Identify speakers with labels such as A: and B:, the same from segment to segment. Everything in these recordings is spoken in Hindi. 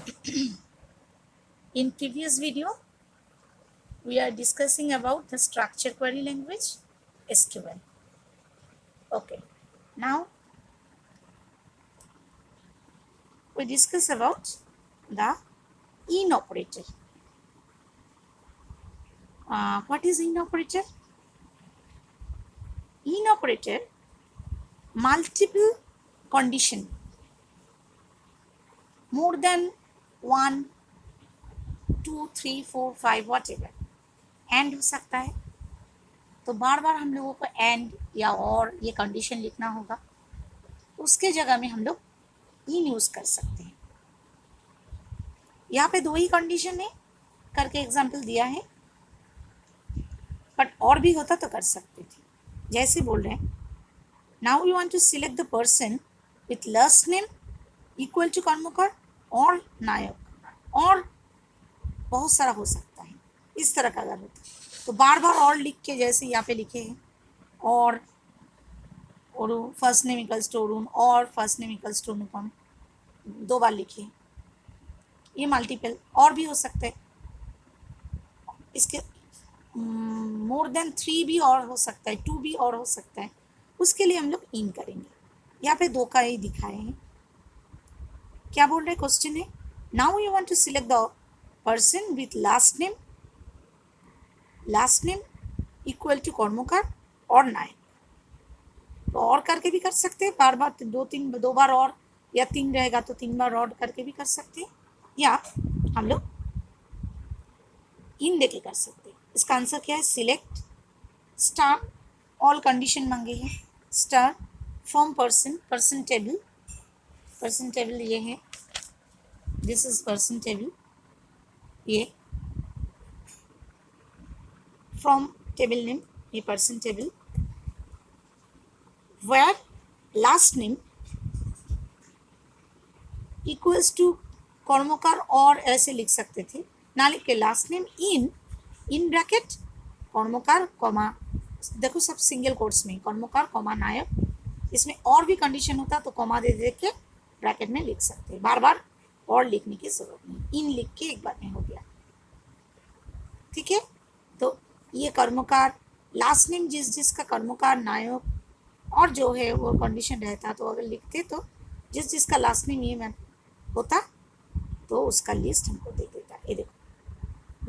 A: In previous video, we are discussing about the structure query language SQL. Okay, now we discuss about the in operator. What is in operator? In operator, multiple condition, more than 1, 2, 3, 4, 5 whatever, and हो सकता है। तो बार बार हम लोगों को एंड या और ये कंडीशन लिखना होगा, उसके जगह में हम लोग इन यूज कर सकते हैं। यहाँ पे 2 ही कंडीशन है करके एग्जाम्पल दिया है, बट और भी होता तो कर सकते थे। जैसे बोल रहे हैं, now you want to select the person with last name equal to Karmakar और नायक, और बहुत सारा हो सकता है। इस तरह का अगर होता तो बार बार और लिख के, जैसे यहाँ पे लिखे हैं और first name equals to Arun और first name equals to Anupam, 2 बार लिखे, ये मल्टीपल और भी हो सकते हैं। इसके मोर देन 3 भी और हो सकता है, 2 भी और हो सकता है, उसके लिए हम लोग इन करेंगे। यहाँ पे 2 का ही दिखाए हैं। क्या बोल रहे हैं क्वेश्चन है, now you want to select the person with last name equal to Karmakar और नायक। तो और करके भी कर सकते हैं, बार बार 2 बार और, या 3 रहेगा तो 3 बार और करके भी कर सकते हैं, या हम लोग इन देके कर सकते हैं। इसका आंसर क्या है, सिलेक्ट स्टार, ऑल कंडीशन मांगे हैं, स्टार फ्रॉम पर्सन टेबल ये है, दिस इज पर्सन टेबल, ये फ्रॉम टेबल नेम, ये person table, where last name equals to Karmakar, और ऐसे लिख सकते थे, ना लिख के last name in bracket Karmakar comma, देखो सब सिंगल कोट्स में, कर्मकार कॉमा नायक। इसमें और भी कंडीशन होता तो कॉमा दे के ब्रैकेट में लिख सकते हैं, बार बार और लिखने की जरूरत नहीं, इन लिख के एक बार में हो गया। ठीक है, तो ये कर्मकार लास्ट नेम जिसका कर्मकार नायक और जो है वो कंडीशन रहता, तो अगर लिखते तो जिसका लास्ट नेम ये होता तो उसका लिस्ट हमको दे देता। ये देखो,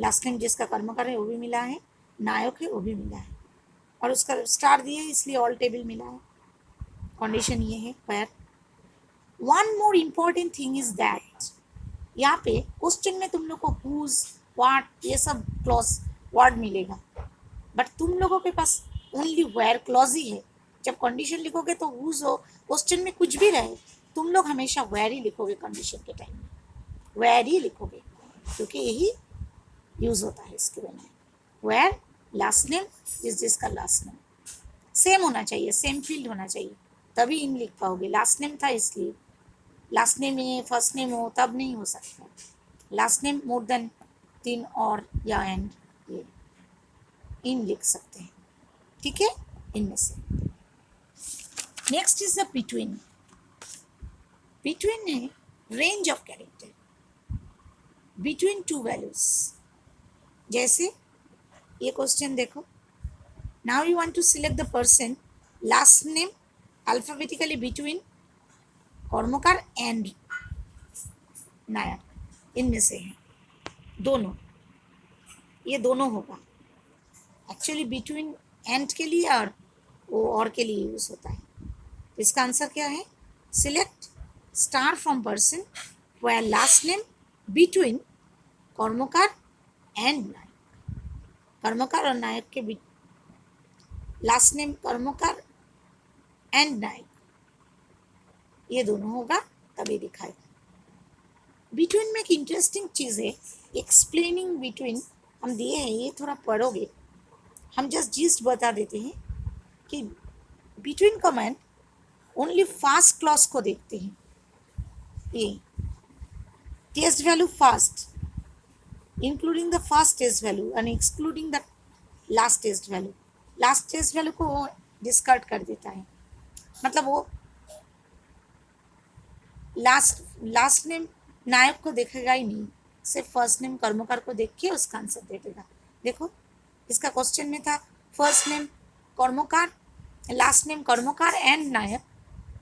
A: लास्ट नेम जिसका कर्मकार है वो भी मिला है, नायक है वो भी मिला है, और उसका स्टार दिया है इसलिए ऑल टेबल मिला है। कंडीशन ये है। पर one more important thing is that, यहाँ पे क्वेश्चन में तुम लोग को हुज, व्हाट, ये सब क्लॉज वर्ड मिलेगा, बट तुम लोगों के पास ओनली वेयर क्लॉज ही है। जब कंडीशन लिखोगे तो हुज हो, क्वेश्चन में कुछ भी रहे, तुम लोग हमेशा वेयर ही लिखोगे, कंडीशन के टाइम में वेयर ही लिखोगे, क्योंकि यही यूज होता है इसके बना। वेयर लास्ट नेम जिसका लास्ट नेम सेम होना चाहिए, सेम फील्ड होना चाहिए, तभी इन लिख पाओगे। लास्ट नेम था इसलिए, लास्ट नेम ये फर्स्ट नेम हो तब नहीं हो सकता। लास्ट नेम मोर देन 3 और या एंड, ये इन लिख सकते हैं। ठीक है, इनमें से next is the between. Between है range of character between 2 values. जैसे ये क्वेश्चन देखो, now you want to select the person last name alphabetically between Karmakar and Nayak, इनमें से है दोनों, ये दोनों होगा। एक्चुअली बिटवीन एंड के लिए और वो और के लिए यूज होता है। तो इसका आंसर क्या है, select star from person where last name between Karmakar and Nayak. Karmakar और नायक के बीच last name Karmakar and Nayak, ये दोनों होगा तभी दिखाएगा। बिटवीन में एक इंटरेस्टिंग चीज़ है, एक्सप्लेनिंग बिटवीन हम दिए हैं, ये थोड़ा पढ़ोगे, हम जस्ट जिस्ट बता देते हैं कि between command only first clause को देखते हैं। ये test value first including the first test value and excluding the last test value, last test value को वो डिस्कार्ड कर देता है। मतलब वो लास्ट नेम नायक को देखेगा ही नहीं, सिर्फ फर्स्ट नेम कर्मकार को देख के उसका आंसर दे देगा। देखो इसका क्वेश्चन में था फर्स्ट नेम कर्मकार, लास्ट नेम कर्मकार एंड नायक।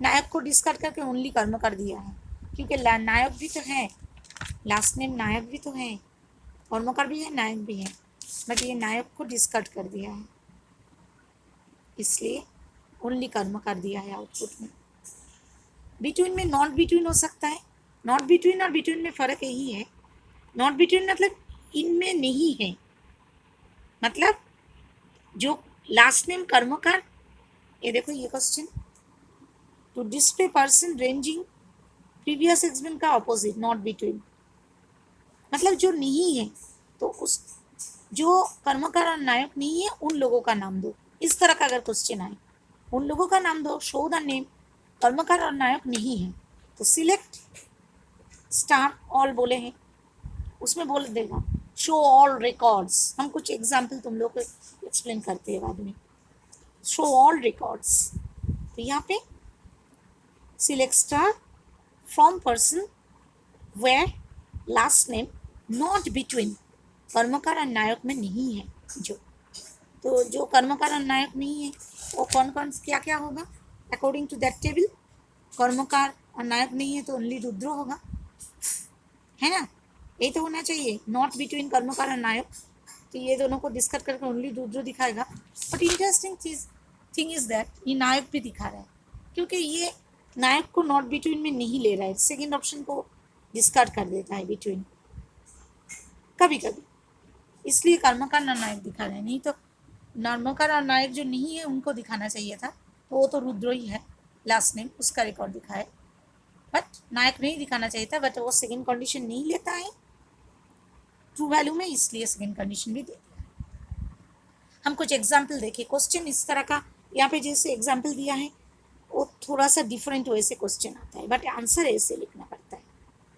A: नायक को डिस्कार्ड करके ओनली कर्मकार दिया है, क्योंकि नायक भी तो है, लास्ट नेम नायक भी तो है, कर्मकार भी है, नायक भी है, बट ये नायक को डिस्कार्ड कर दिया है, इसलिए ओनली कर्मकार दिया है आउटपुट में। बिटवीन में नॉट बिटवीन हो सकता है, नॉट बिटवीन और बिटवीन में फ़र्क यही है, नॉट बिटवीन मतलब इनमें नहीं है, मतलब जो लास्ट नेम कर्मकार, ये देखो ये question, to display person ranging previous explain का ऑपोजिट, नॉट बिटवीन मतलब जो नहीं है, तो उस जो कर्मकार और नायक नहीं है उन लोगों का नाम दो। इस तरह का अगर क्वेश्चन आए, उन लोगों का नाम दो, शो द नेम, कर्मकार और नायक नहीं है तो सिलेक्ट स्टार ऑल बोले हैं, उसमें बोल देगा शो ऑल रिकॉर्ड्स। हम कुछ एग्जाम्पल तुम लोग को एक्सप्लेन करते हैं बाद में। शो ऑल रिकॉर्ड्स, तो यहाँ पे select star from person where last name not between, Karmakar और नायक में नहीं है जो, तो जो कर्मकार और नायक नहीं है वो कौन कौन क्या क्या होगा अकॉर्डिंग टू दैट टेबल। कर्मकार और नायक नहीं है तो ओनली रुद्र होगा, है ना, यही तो होना चाहिए, नॉट बिटवीन कर्मकार और नायक, तो ये दोनों को डिस्कस करके ओनली रुद्र दिखाएगा। But interesting thing is that ये नायक भी दिखा रहा है, क्योंकि ये नायक को नॉट बिटवीन में नहीं ले रहा है, सेकेंड ऑप्शन को डिस्कार्ड कर देता है बिटवीन कभी कभी, इसलिए कर्मकार और नायक दिखा रहे हैं, नहीं तो कर्मकार और नायक जो नहीं है उनको दिखाना चाहिए था, तो वो तो रुद्र ही है लास्ट नेम, उसका रिकॉर्ड दिखाए, बट नायक नहीं दिखाना चाहिए था, बट वो सेकेंड कंडीशन नहीं लेता है ट्रू वैल्यू में, इसलिए सेकेंड कंडीशन भी दे दिया। हम कुछ एग्जाम्पल देखें, क्वेश्चन इस तरह का यहाँ पे जैसे एग्जाम्पल दिया है वो थोड़ा सा डिफरेंट वे से क्वेश्चन आता है, बट आंसर ऐसे लिखना पड़ता है।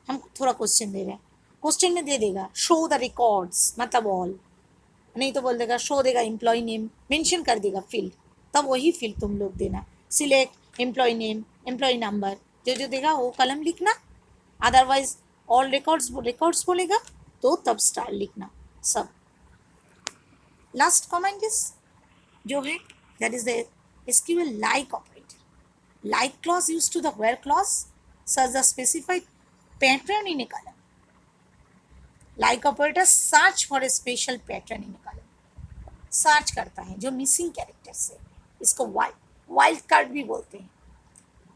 A: हम थोड़ा क्वेश्चन दे रहे हैं, क्वेश्चन में दे देगा शो द रिकॉर्ड्स मतलब ऑल, नहीं तो बोल देगा शो देगा एम्प्लॉय नेम, मेंशन कर देगा फील्ड, तब वही फील्ड तुम लोग देना, select employee name employee number, जो जो देगा वो कलम लिखना, अदरवाइज ऑल रिकॉर्ड्स बोलेगा तो तब स्टार लिखना सब। लास्ट कमेंट इज जो है that is the SQL like operator, like clause used to the where clause search the specified pattern in a column, like operator search for a special pattern in a column, search करता है जो मिसिंग कैरेक्टर से, इसको वाइल्ड कार्ड भी बोलते हैं।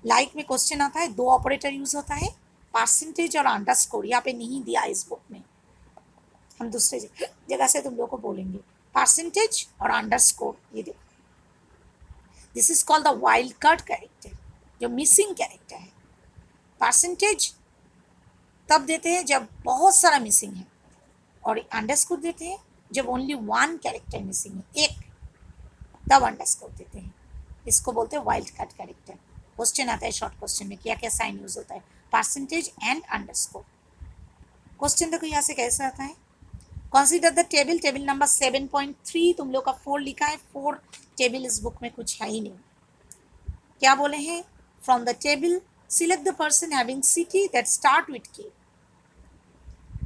A: लाइक में क्वेश्चन आता है, दो ऑपरेटर यूज होता है, परसेंटेज और अंडरस्कोर, यहाँ पे नहीं दिया इस बुक में, हम दूसरे जगह से तुम लोग को बोलेंगे, परसेंटेज और अंडरस्कोर, ये देखो this is called the wild card character, जो मिसिंग कैरेक्टर है। परसेंटेज तब देते हैं जब बहुत सारा मिसिंग है, और अंडरस्कोर देते हैं जब ओनली वन कैरेक्टर मिसिंग है, एक, तब अंडरस्कोर देते हैं, इसको बोलते हैं वाइल्ड कार्ड कैरेक्टर। क्वेश्चन आता है शॉर्ट क्वेश्चन में क्या क्या साइन यूज होता है, परसेंटेज एंड अंडरस्कोर। क्वेश्चन देखो यहाँ से कैसा आता है, consider the table, table number 7.3, तुम लोग का 4 लिखा है, 4 टेबल इस बुक में कुछ है ही नहीं। क्या बोले हैं, from the table select the person having city that start with के,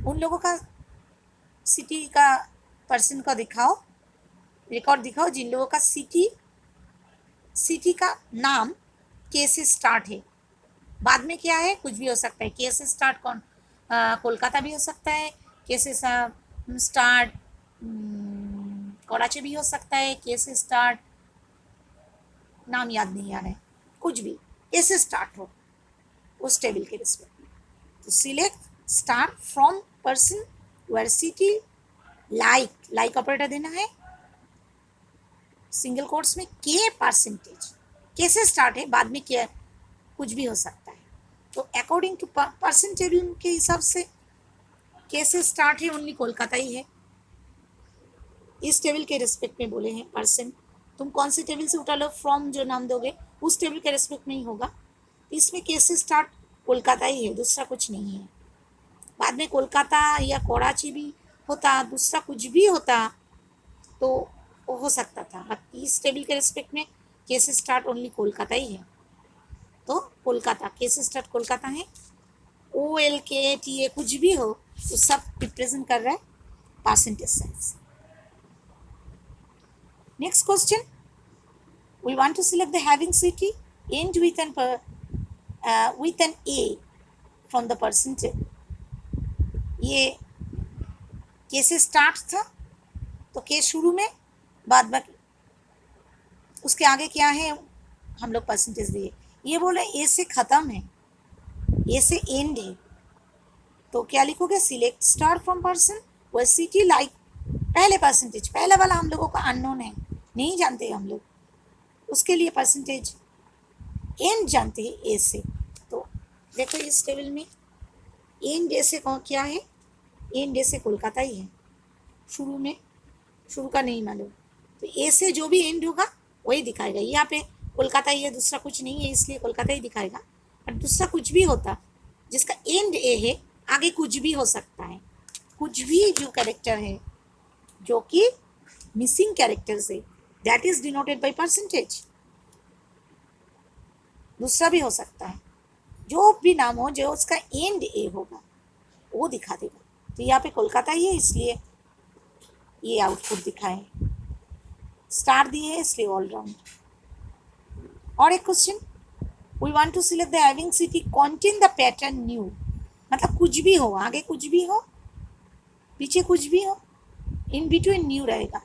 A: उन लोगों का सिटी का पर्सन का दिखाओ, रिकॉर्ड दिखाओ जिन लोगों का सिटी का नाम के से स्टार्ट है, बाद में क्या है कुछ भी हो सकता है, के से स्टार्ट कौन कोलकाता भी हो सकता है, के से स्टार्ट कराची भी हो सकता है, के से स्टार्ट नाम याद नहीं आ रहा है, कुछ भी ए से स्टार्ट हो उस टेबल के रिस्पेक्ट में, तो select star from person where city like operator देना है, सिंगल कोट्स में के परसेंटेज, के से स्टार्ट है, बाद में क्या कुछ भी हो सकता है, तो अकॉर्डिंग टू पर्सन टेबल के हिसाब से के से स्टार्ट है ओनली कोलकाता ही है, इस टेबल के रिस्पेक्ट में बोले हैं पर्सन, तुम कौन से टेबल से उठा लो, फ्रॉम जो नाम दोगे उस टेबल के रिस्पेक्ट में ही होगा, इसमें के से स्टार्ट कोलकाता ही है, दूसरा कुछ नहीं है, बाद में कोलकाता या कराची भी होता, दूसरा कुछ भी होता तो वो हो सकता था, बट इस टेबल के रिस्पेक्ट में के से स्टार्ट ओनली कोलकाता ही है, तो कोलकाता के से स्टार्ट कोलकाता है, OLKTA कुछ भी हो तो सब रिप्रेजेंट कर रहा है परसेंटेज साइन से। Next question, we want to select the having city end with an A from the percentage। ये के से स्टार्ट था तो के शुरू में, बाद बाकी उसके आगे क्या है हम लोग परसेंटेज दिए। ये बोले ए से खत्म है, ए से एंड है, तो क्या लिखोगे, सिलेक्ट स्टार फ्रॉम पर्सन व सिटी लाइक। पहले परसेंटेज, पहले वाला हम लोगों का अननोन है, नहीं जानते हम लोग, उसके लिए परसेंटेज एंड जानते हैं ए से। तो देखो इस टेबल में एंड ए से कौन क्या है, एंड ए से कोलकाता ही है, शुरू में शुरू का नहीं मालूम, तो ए से जो भी एंड होगा वही दिखाएगा। यहाँ पे कोलकाता ही है, दूसरा कुछ नहीं है, इसलिए कोलकाता ही दिखाएगा। और दूसरा कुछ भी होता जिसका एंड ए है, आगे कुछ भी हो सकता है, कुछ भी जो कैरेक्टर है जो कि मिसिंग कैरेक्टर से, that is denoted by percentage. दूसरा भी हो सकता है, जो भी नाम हो जो उसका एंड ए होगा वो दिखा देगा। तो यहाँ पे कोलकाता ही है, इसलिए ये आउटपुट दिखाए, स्टार दिए है इसलिए ऑलराउंड। और एक question, we want to select the having city contain the pattern new, मतलब कुछ भी हो, आगे कुछ भी हो, पीछे कुछ भी हो, इन बिटवीन न्यू रहेगा।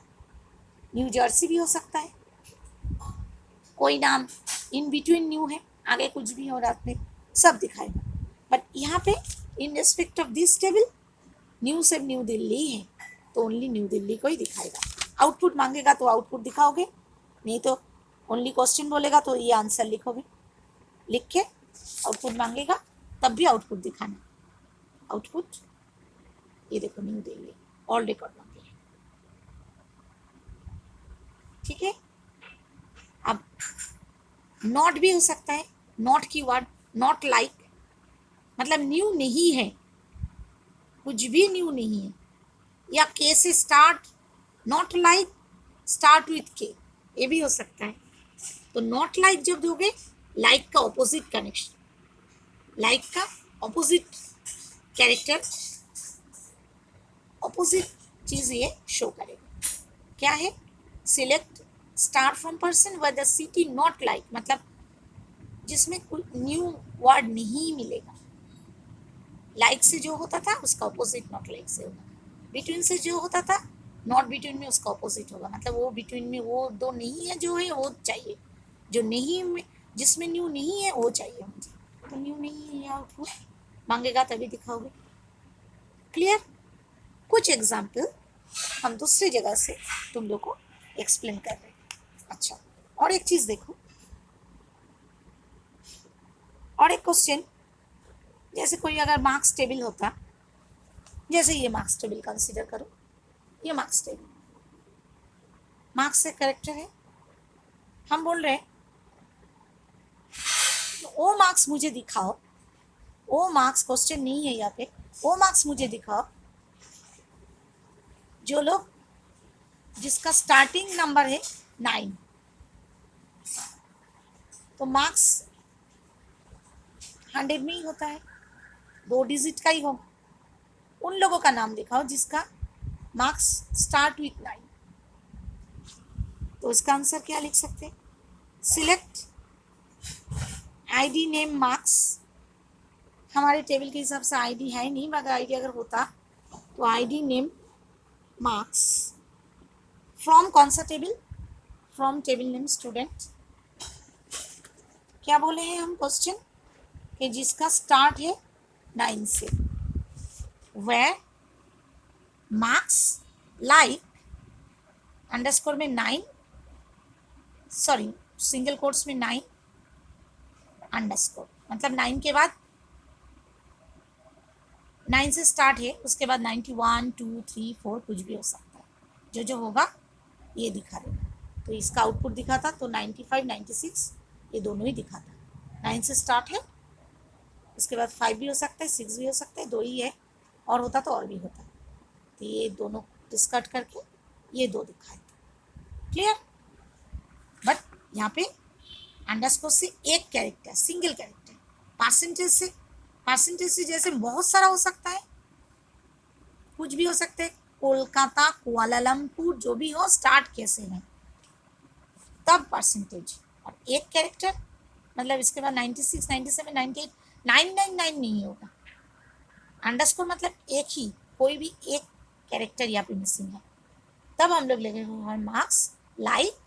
A: न्यू जर्सी भी हो सकता है, कोई नाम इन बिटवीन न्यू है, आगे कुछ भी हो, रात में सब दिखाएगा। बट यहाँ पे in respect of this table new से न्यू दिल्ली है, तो ओनली न्यू दिल्ली को ही दिखाएगा। आउटपुट मांगेगा तो आउटपुट दिखाओगे, नहीं तो ओनली क्वेश्चन बोलेगा तो ये आंसर लिखोगे, लिख के आउटपुट मांगेगा तब भी आउटपुट दिखाना। आउटपुट ये देखो, न्यू दिल्ली ऑल रिकॉर्ड मांगे, ठीक है। अब नॉट भी हो सकता है, नॉट की वर्ड, नॉट लाइक मतलब न्यू नहीं है, कुछ भी न्यू नहीं है, या के से start, not like start with के, ये भी हो सकता है। तो नॉट लाइक जब दोगे, लाइक का ऑपोजिट कनेक्शन, लाइक का ऑपोजिट कैरेक्टर, ऑपोजिट चीज ये शो करेगा। क्या है, सिलेक्ट स्टार फ्रॉम पर्सन व द सिटी नॉट लाइक, मतलब जिसमें कोई न्यू वर्ड नहीं मिलेगा। लाइक से जो होता था उसका ऑपोजिट नॉट लाइक से होगा, बिटवीन से जो होता था नॉट बिटवीन में उसका ऑपोजिट होगा, मतलब वो बिटवीन में वो दो नहीं है जो है वो चाहिए, जो नहीं में जिसमें न्यू नहीं है वो चाहिए मुझे, तो न्यू नहीं है, या आउटपुट मांगेगा तभी दिखाओगे। क्लियर। कुछ एग्जाम्पल हम दूसरी जगह से तुम लोग को एक्सप्लेन कर रहे हैं। अच्छा, और एक चीज देखो, और एक क्वेश्चन, जैसे कोई अगर मार्क्स टेबल होता, जैसे ये मार्क्स टेबल कंसीडर करो, ये मार्क्स टेबल, मार्क्स से करेक्टर है, हम बोल रहे हैं वो मार्क्स मुझे दिखाओ, वो मार्क्स क्वेश्चन नहीं है यहाँ पे, वो मार्क्स मुझे दिखाओ जो लोग जिसका स्टार्टिंग नंबर है 9, तो मार्क्स 100 में ही होता है, 2 डिजिट का ही होगा, उन लोगों का नाम दिखाओ जिसका मार्क्स स्टार्ट विथ 9। तो इसका आंसर क्या लिख सकते हैं, सिलेक्ट आईडी नेम मार्क्स। हमारे टेबल के हिसाब से आईडी है नहीं, मगर आईडी अगर होता तो आईडी नेम मार्क्स फ्रॉम कौन सा table, from table name student. क्या बोले हैं हम क्वेश्चन कि जिसका स्टार्ट है 9 से, where marks like अंडरस्कोर में 9, सॉरी सिंगल कोट्स में 9 अंडरस्कोर, मतलब 9 के बाद 9 से स्टार्ट है, उसके बाद 91, 2, 3, 4 कुछ भी हो सकता है, जो जो होगा ये दिखा देगा। तो इसका आउटपुट दिखाता तो 95, 96 ये दोनों ही दिखाता। 9 से स्टार्ट है, उसके बाद 5 भी हो सकता है, 6 भी हो सकता है, 2 ही है, और होता तो और भी होता। तो ये दोनों डिस्कट करके ये 2 दिखाए। क्लियर। बट यहाँ पे अंडरस्कोर से एक कैरेक्टर, सिंगल कैरेक्टर, परसेंटेज से परसेंटेज से जैसे बहुत सारा हो सकता है, कुछ भी हो सकते हैं, कोलकाता, कुआलालंपुर, जो भी हो, स्टार्ट कैसे है तब परसेंटेज। और एक कैरेक्टर मतलब इसके बाद 96, 97, 98, 999 नहीं होगा। अंडरस्कोर मतलब एक ही, कोई भी एक कैरेक्टर यहाँ पे मिसिंग है, तब हम लोग लगेगा मार्क्स लाइक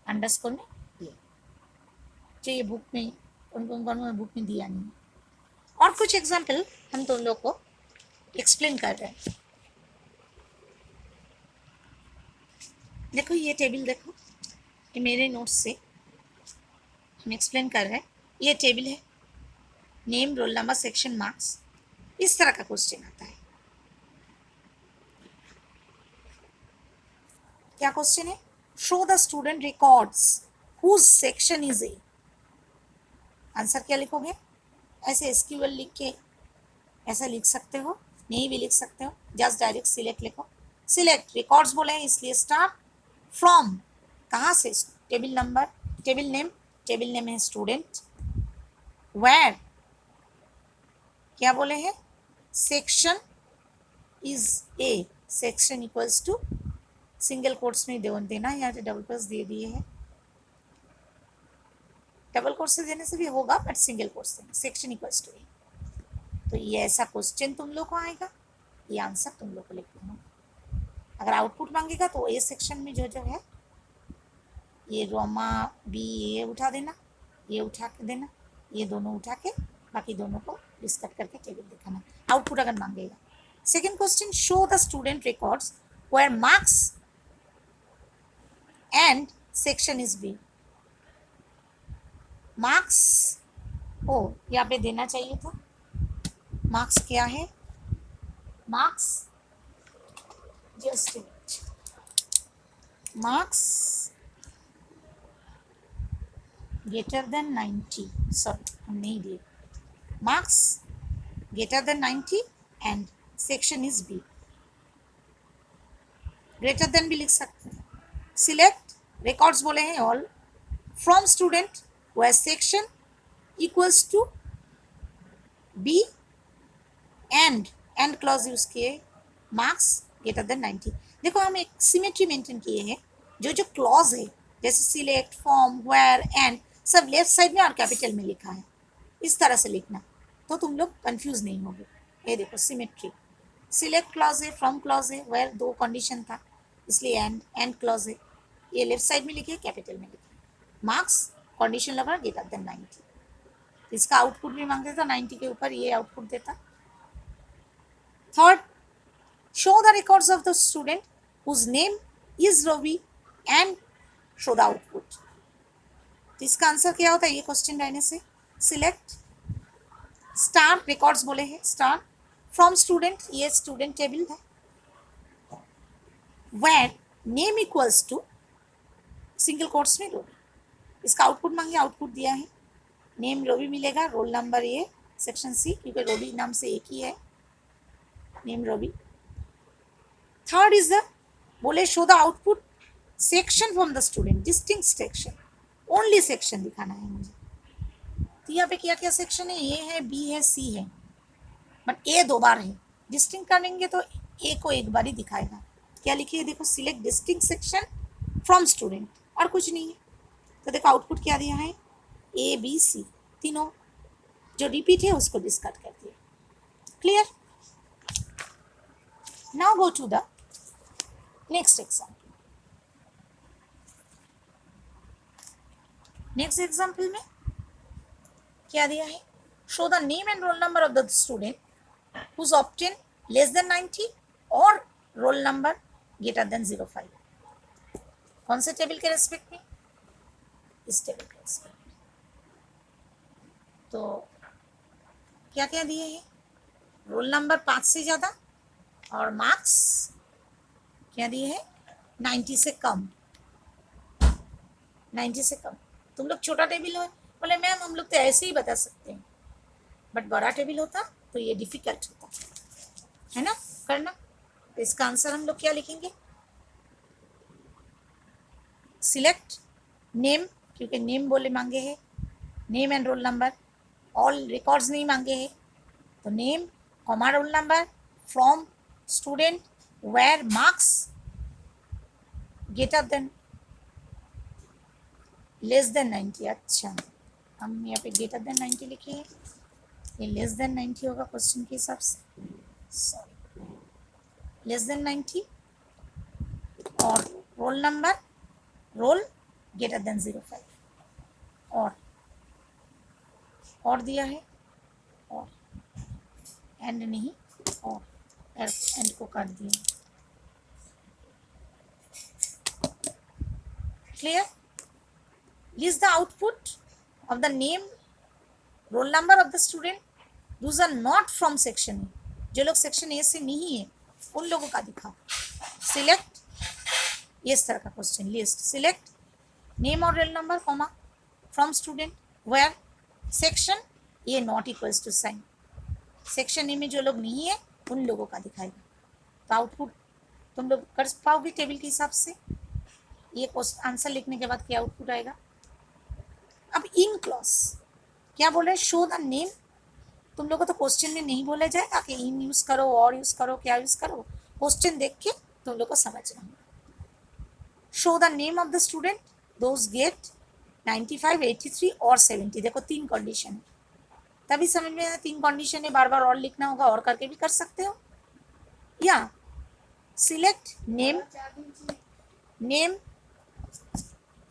A: अंडरस्कोर में दिए, जो ये बुक में उनको बुक में दिया नहीं। और कुछ एग्जाम्पल हम तुम लोग को एक्सप्लेन कर रहे हैं। देखो ये टेबल देखो, ये मेरे नोट्स से हम एक्सप्लेन कर रहे हैं। ये टेबल है, name, roll number, section, marks, इस तरह का क्वेश्चन आता है। क्या क्वेश्चन है? Show the student records whose section is A. Answer क्या लिखोगे? ऐसे एसक्यूएल लिख के ऐसा लिख सकते हो, नहीं भी लिख सकते हो, जस्ट डायरेक्ट सिलेक्ट लिखो। सिलेक्ट रिकॉर्ड्स बोले हैं इसलिए स्टार, फ्रॉम कहाँ से, टेबल नंबर, टेबल नेम है स्टूडेंट, वेयर क्या बोले हैं, section is A, section equals to single quotes में देना, यहाँ पे डबल कोट्स दे दिए हैं, डबल कोट्स से देने से भी होगा बट सिंगल कोट्स देना, सेक्शन इक्वल्स टू ए। तो ये ऐसा क्वेश्चन तुम लोग को आएगा, ये आंसर तुम लोग को लिखना होगा। अगर आउटपुट मांगेगा तो ए सेक्शन में जो जो है, ये रोमा बी ये उठा देना, ये उठा के देना, ये दोनों उठा के बाकी दोनों को डिस्कट करके टेबल दिखाना, आउटपुट अगर मांगेगा। Second question, show the student records where marks and section is B. Marks ओ यहाँ पे देना चाहिए था, मार्क्स क्या है, marks just marks greater than 90, sorry हम नहीं दिए, marks greater than 90 and section is B, greater than भी लिख सकते हैं। सिलेक्ट रिकॉर्ड्स बोले हैं all, from student where section equals to B, and clause use किए, मार्क्स ग्रेटर देन 90। देखो हम एक सिमेट्री मेंटेन किए हैं, जो जो क्लॉज है जैसे सिलेक्ट, फॉर्म, वेयर, एंड, सब लेफ्ट साइड में और कैपिटल में लिखा है, इस तरह से लिखना तो तुम लोग कंफ्यूज नहीं होगे। ये देखो सिमेट्री, सिलेक्ट क्लॉज है, फ्रॉम क्लॉज है, वेयर दो कंडीशन था इसलिए एंड क्लॉज है, ये लेफ्ट साइड में लिखे कैपिटल में लिखे, मार्क्स कंडीशन लगा ग्रेटर देन 90, इसका आउटपुट भी मांगते था 90 के ऊपर, ये आउटपुट देता। Third, show the records of the student whose name is Ravi and show the output। तो इसका आंसर क्या होता है ये क्वेश्चन रहने से, सिलेक्ट स्टार, रिकॉर्ड्स बोले हैं स्टार, फ्रॉम स्टूडेंट, ये स्टूडेंट टेबल है, where name equals to single quotes में रवि, इसका आउटपुट मांगे, आउटपुट दिया है, नेम रवि मिलेगा, रोल नंबर ये, सेक्शन सी, क्योंकि रवि नाम से एक ही है, name Ravi. Third is the बोले show the output section from the student, distinct section, only section दिखाना है मुझे। तो यहाँ पे क्या क्या सेक्शन है, ए है, बी है, सी है, बट ए दो बार है, डिस्टिंक्ट करेंगे तो ए को एक बार ही दिखाएगा। क्या लिखिए देखो, select distinct section from student, और कुछ नहीं है। तो देखो आउटपुट क्या दिया है, ए बी सी, तीनों जो रिपीट है उसको डिस्कट कर दिया। Clear? Now go to the next example. Next example में क्या दिया है, show the name and roll number of the student whose obtain less than 90 और रोल नंबर ग्रेटर देन 05। कौन से टेबल के रेस्पेक्ट में, इस टेबल के रेस्पेक्ट में। तो क्या क्या दिए हैं, रोल नंबर 5 से ज़्यादा और मार्क्स क्या दिए हैं 90 से कम, 90 से कम। तुम लोग छोटा टेबल हो, बोले मैम हम लोग तो ऐसे ही बता सकते हैं, बट बड़ा टेबल होता तो ये डिफिकल्ट होता है ना करना। तो इसका आंसर हम लोग क्या लिखेंगे, सिलेक्ट नेम, क्योंकि नेम बोले मांगे हैं, name and roll number, all records नहीं मांगे हैं, तो name comma roll number from student where marks greater than less than 90। अच्छा, हम यहाँ पे ग्रेटर देन 90 लिखे हैं, ये लेस देन 90 होगा क्वेश्चन के हिसाब से, सॉरी लेस देन 90। और roll number roll greater than 05 और दिया है, और एंड नहीं, और एंड को काट दिया। Clear? List the output of the name roll number of the student those are not from section A, जो लोग सेक्शन ए से नहीं है उन लोगों का दिखाओ। सिलेक्ट, ये इस तरह का क्वेश्चन, लिस्ट सिलेक्ट नेम और roll number comma from student where section A not equals to sign, section A में जो लोग नहीं है उन लोगों का दिखाएगा। तो आउटपुट तुम लोग कर पाओगे टेबल के हिसाब से। ये आंसर लिखने के बाद क्या आउटपुट आएगा। अब इन क्लॉज क्या बोल रहे हैं, शो द नेम। तुम लोगों को तो क्वेश्चन में नहीं बोला जाएगा कि इन यूज करो और यूज करो, क्या यूज करो, क्वेश्चन देख के तुम लोग को समझना होगा। Show the name of the student those get 95, 83 और 70। देखो 3 कंडीशन है, तभी समझ में आया 3 कंडीशन है, बार बार और लिखना होगा, और करके भी कर सकते हो। या सिलेक्ट नेम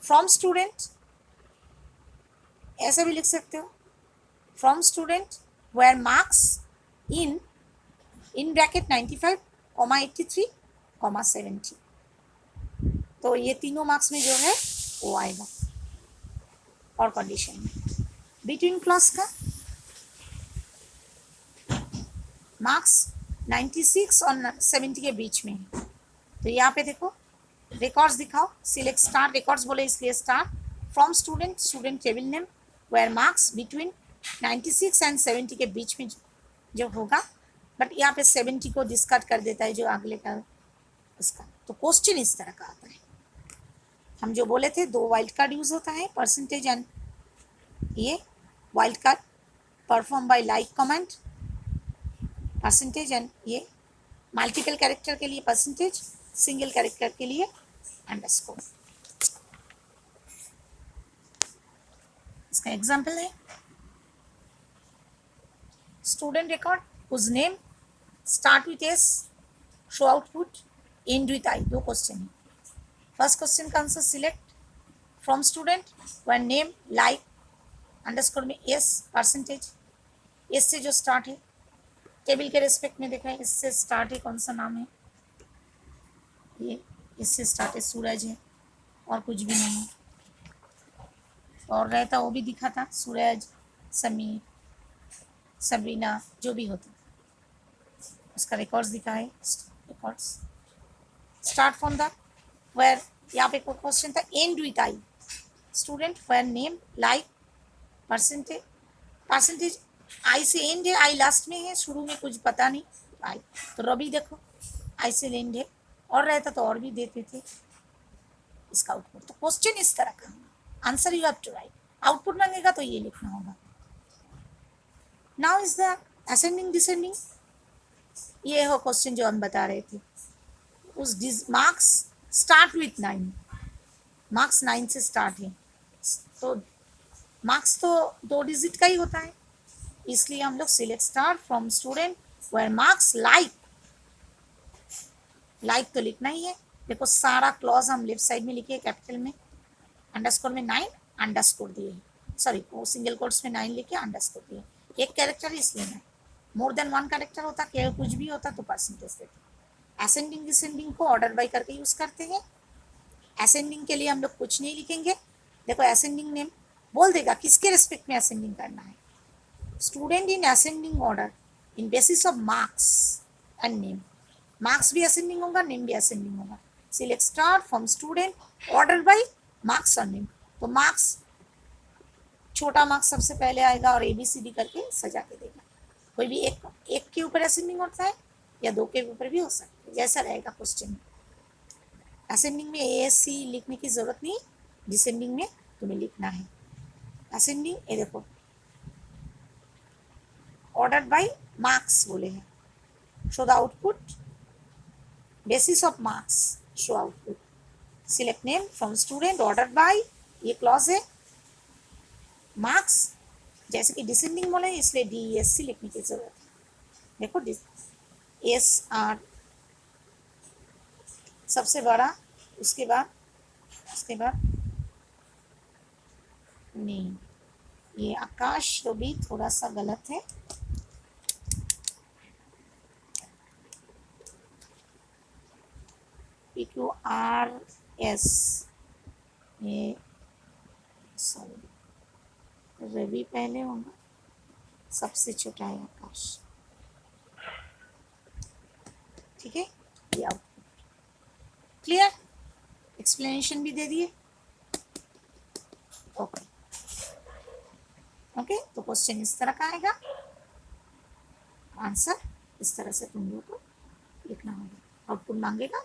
A: फ्रॉम स्टूडेंट, ऐसे भी लिख सकते हो, from student where marks in bracket 95, 83, 70। तो ये तीनों मार्क्स में जो है वो आएगा। और कंडीशन में बिटवीन क्लॉज का मार्क्स 96 और 70 के बीच में है, तो यहाँ पे देखो रिकॉर्ड्स दिखाओ, सिलेक्ट स्टार, रिकॉर्ड्स बोले इसलिए star, from student, student table name, where marks between 96 and 70 के बीच में जो होगा, बट यहाँ पे 70 को डिस्कार्ड कर देता है जो अगले का उसका। तो क्वेश्चन इस तरह का आता है। हम जो बोले थे 2 वाइल्ड कार्ड यूज होता है, परसेंटेज एंड ये wild card perform by like comment, percentage and ये मल्टीपल कैरेक्टर के लिए परसेंटेज, सिंगल कैरेक्टर के लिए अंडरस्कोर। इसका एग्जाम्पल है student record whose name start with S, show output end with I. 2 question है। फर्स्ट क्वेश्चन का answer select from student where name like underscore में एस, परसेंटेज एस से जो स्टार्ट है, टेबल के रेस्पेक्ट में देखा है इससे स्टार्ट है, कौन सा नाम है ये, इससे स्टार्ट है, सूरज है और कुछ भी नहीं है, और रहता वो भी दिखा था, सूरज, समीर, सबरीना, जो भी होता उसका रिकॉर्ड्स दिखा है। Records start from the where, यहाँ पे क्वेश्चन था end with I, student where name like percentage I से एंड है, आई लास्ट में है, शुरू में कुछ पता नहीं आई, तो रवि देखो आई से एंड है, और रहता तो और भी देते थे इसका आउटपुट। तो क्वेश्चन इस तरह का, answer you have to write, output मांगेगा तो ये लिखना होगा। Now is the ascending descending, ये हो क्वेश्चन जो हम बता रहे थे, उस मार्क्स स्टार्ट विथ 9, मार्क्स 9 से स्टार्ट है, तो मार्क्स तो 2 डिजिट का ही होता है, इसलिए हम लोग select star from student where marks like तो लिखना ही है। देखो सारा क्लॉज हम लेफ्ट साइड में लिखे कैपिटल में, अंडरस्कोर में 9 अंडरस्कोर दिए, सॉरी वो सिंगल कोट्स में 9 लिखे अंडरस्कोर दिए, एक कैरेक्टर इसलिए नहीं, मोर देन 1 कैरेक्टर होता, कुछ भी होता तो परसेंटेज देते। असेंडिंग डिसेंडिंग को ऑर्डर बाई करके यूज करते हैं। असेंडिंग के लिए हम लोग कुछ नहीं लिखेंगे, देखो असेंडिंग नेम बोल देगा किसके रिस्पेक्ट में असेंडिंग करना है, student in ascending order in basis of marks and name, marks भी असेंडिंग होगा, नेम भी असेंडिंग होगा। Select star from student order by marks और नेम, तो मार्क्स छोटा मार्क्स सबसे पहले आएगा और ABCD करके सजा के देगा। कोई भी एक के ऊपर असेंडिंग होता है या 2 के ऊपर भी हो सकता है, जैसा रहेगा क्वेश्चन। असेंडिंग में ASC लिखने की जरूरत नहीं, डिसेंडिंग में तुम्हें लिखना है। असेंडिंग ये देखो ऑर्डर बाय मार्क्स बोले हैं। Show the output, basis of marks show output, select name from student order by, ये क्लॉज है। मार्क्स जैसे कि डिसेंडिंग बोले इसलिए DESC लिखने की जरूरत है। देखो SR सबसे बड़ा, उसके बाद नहीं, ये आकाश तो भी थोड़ा सा गलत है। PQRS, ये सॉरी रवि पहले होगा, सबसे छोटा है आकाश। ठीक है, ये आउटपुट क्लियर, एक्सप्लेनेशन भी दे दिए। ओके ओके, तो क्वेश्चन इस तरह का आएगा, आंसर इस तरह से तुम लोग को लिखना होगा। आउटपुट मांगेगा